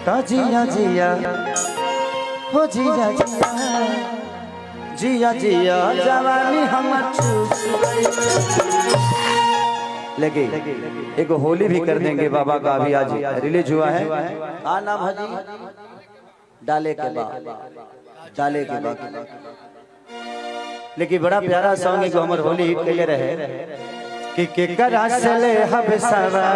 तो जिया जिया हो जिया जिया जिया जिया जवानी हमर चूस गई। लगे एक होली भी कर देंगे बाबा का, अभी आज रिलीज हुआ है। हाँ नाम है जी, डाले के बाद, डाले के बाद। लेकिन बड़ा प्यारा सॉन्ग है जो हमारे होली हिट के लिए रहे कि केकरा से ले हबसवा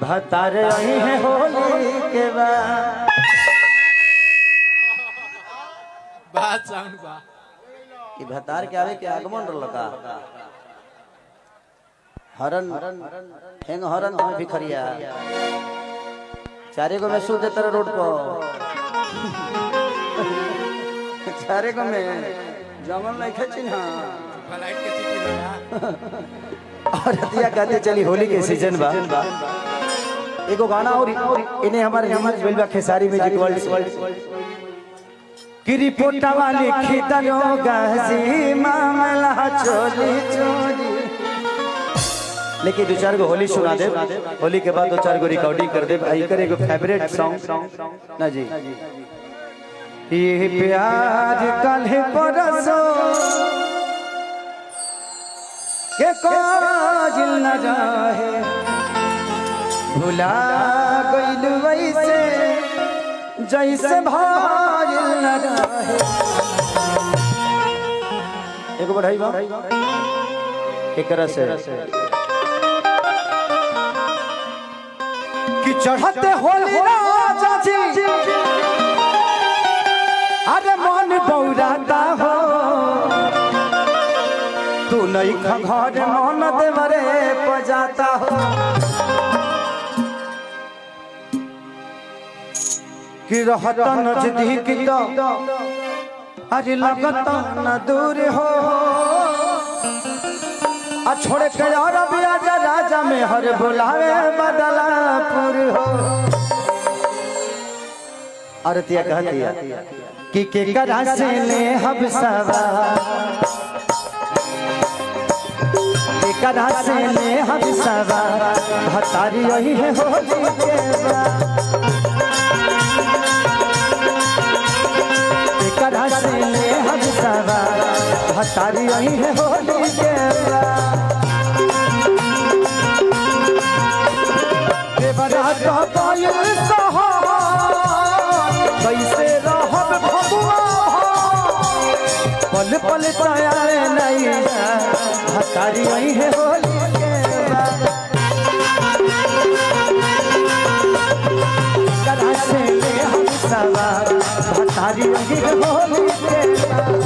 भतार रही है होली के बाद। बात साउंड बा कि भतार के आवे के आगमन लगा हरन हेंग हरन में भिखरिया चारे को में सूत देता रोड पर चारे को में जमन नहीं खची ना फ्लाइट के टिकट लगा और दिया कहते चली होली के सीजन बा एगो गाना और इन्हें हमारे बिलवा खेसारी म्यूजिक वर्ल्ड की रिपोर्टा वाली खिदरो गहजी मामला चोरी चोरी। लेकिन दो चार गो होली सुना दे, होली के बाद दो चार गो रिकॉर्डिंग कर दे। आई करे एगो फेवरेट सॉन्ग ना जी, ये प्यार कल परसो के काजिल न जाहे भुला गइल वैसे जैसे भाइल न जाहे। एगो बढ़ाई बा एकरा से कि चढ़ते होली राजा जी अरे मन बौराता हो तू नहीं घर मन देवरे पजाता हो कि रहता नजदीक तो अरे लगता न दूर हो आ छोड़ के और राजा राजा में हर बुलावे बदलापुर हो। औरतिया कहती है कि केकरा से ले हबसवा केकरा से ले हबसवा भतारी यही है होली के बाद। केकरा से ले हबसवा भतारी यही है होली के बाद। कैसे रहब भगवा पल पल तयारे नहीं भतारी आई है होली के बाद। करा से ले हम सवार भतारी आई है होली के बाद।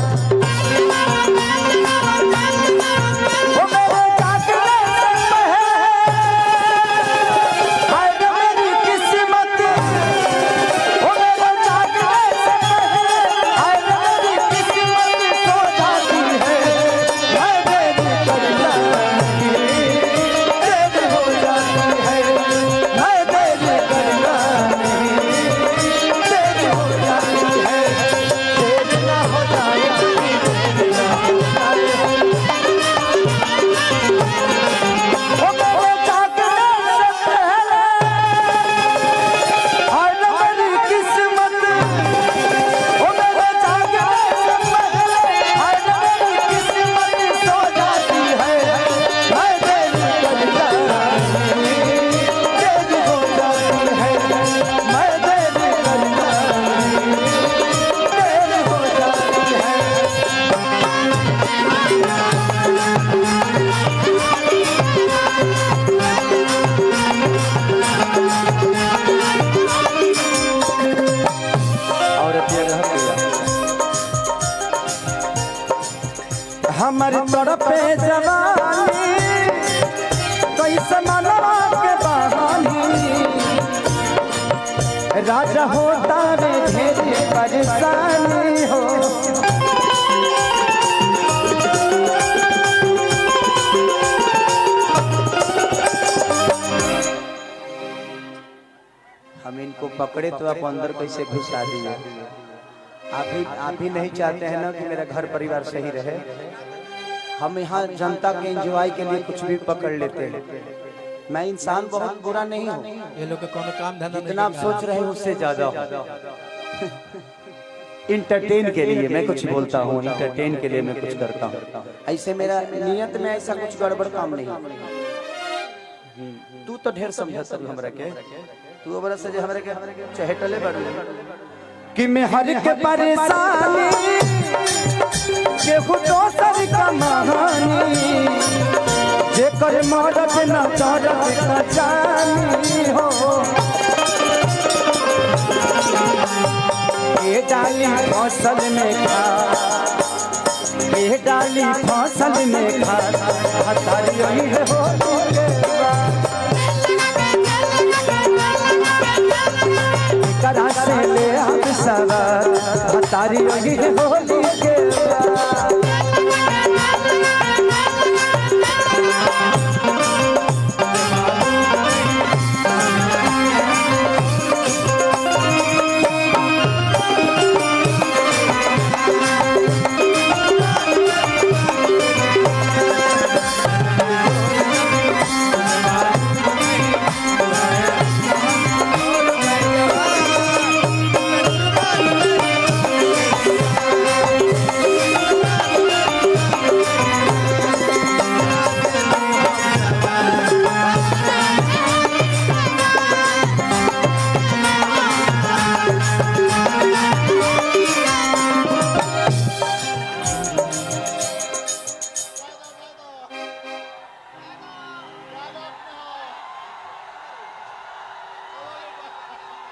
हमारी तरफे जवानी कैसे मनवा के बहानी राजा होता रे ढेर परेशानी हो। हम इनको पकड़े तो आप अंदर कैसे घुसा दिए। आप ही नहीं चाहते हैं ना कि मेरा घर परिवार सही रहे। हम यहाँ जनता के एंजॉय के लिए कुछ भी पकड़ लेते हैं। मैं इंसान बहुत बुरा नहीं हूँ, ये लोग के कोनो काम धंधा जितना आप सोच रहे हैं उससे ज्यादा इंटरटेन के लिए मैं कुछ बोलता हूँ, इंटरटेन के लिए मैं कुछ करता हूँ। ऐसे मेरा नियत में ऐसा कुछ गड़बड़ काम नहीं। तू तो ढेर समझता है हमरा के, तू बड़ा से हमरा के चहेटले बढ़ कि मैं हर के परेशानी केहू दोसर का कहानी जेकर मरद न चरत का जानी हो। ये डाली फसल में खा, ये डाली फसल में खा, हतारी यही हो करा से ले हम सवार, हतारी यही होली के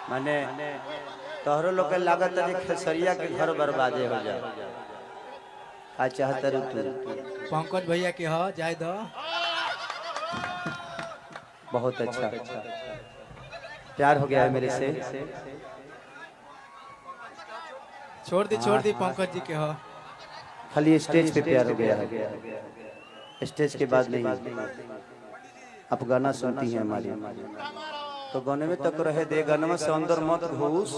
माने तोहरो लोग के लागत है खेसरिया के घर बर्बादे हो जाए। का चाहत रू तू? पंकज भैया के हो जाए दो। बहुत अच्छा, प्यार हो गया है मेरे से। छोड़ दी पंकज जी के हो। खाली स्टेज पे प्यार हो गया है, स्टेज के बाद नहीं। आप गाना सुनती हैं हमारी तो गाने में तक रहे दे, गाना से अंदर मत घुस।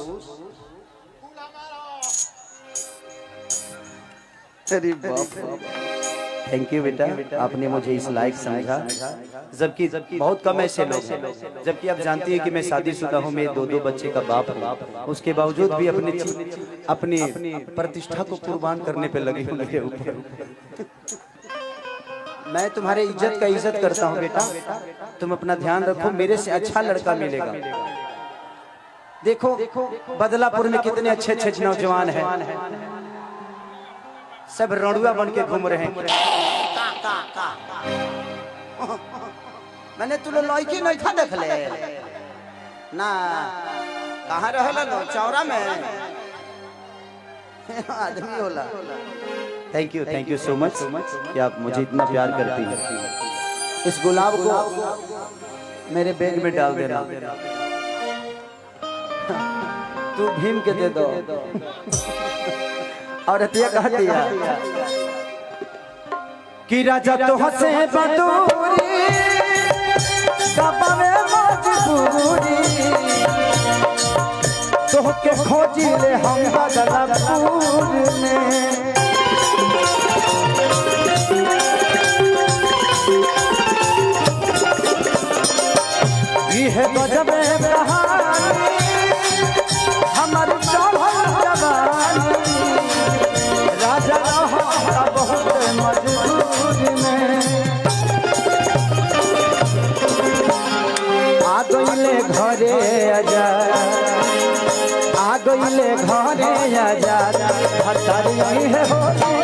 अरे बाप, थैंक यू बेटा, आपने मुझे इस लायक समझा। जबकि बहुत कम ऐसे लोग हैं, जबकि आप जानती हैं कि मैं शादीशुदा हूँ, मैं 2 बच्चे का बाप हूँ, उसके बावजूद भी अपनी प्रतिष्ठा को कुर्बान करने पे लगे हुए। मैं तुम्हारे इज्जत का इज्जत करता हूँ बेटा, तुम अपना ध्यान रखो, मेरे से अच्छा लड़का मिलेगा। देखो बदलापुर में कितने अच्छे अच्छे नौजवान हैं, सब रणुआ बन के घूम रहे हैं। मैंने तुलो लड़की नहीं था देख ले ना, कहाँ रहला लो चौरा में आदमी होला। थैंक यू सो मच कि आप मुझे इतना प्यार करती हैं। इस गुलाब को मेरे बैग में डाल देना, तू भीम के दे दो। और हतिया कहती है कि राजा तो हंसे बदूरी कबावे मजबूरी, तो के खोजी ले हम बदलापुर में। ये गजब कहानी हमारी चढ़ल जवानी, राजा रहा बहुत मजबूरी में। आ गईले घरे आजाद, आ गईले घरे आजाद, हतारी है होली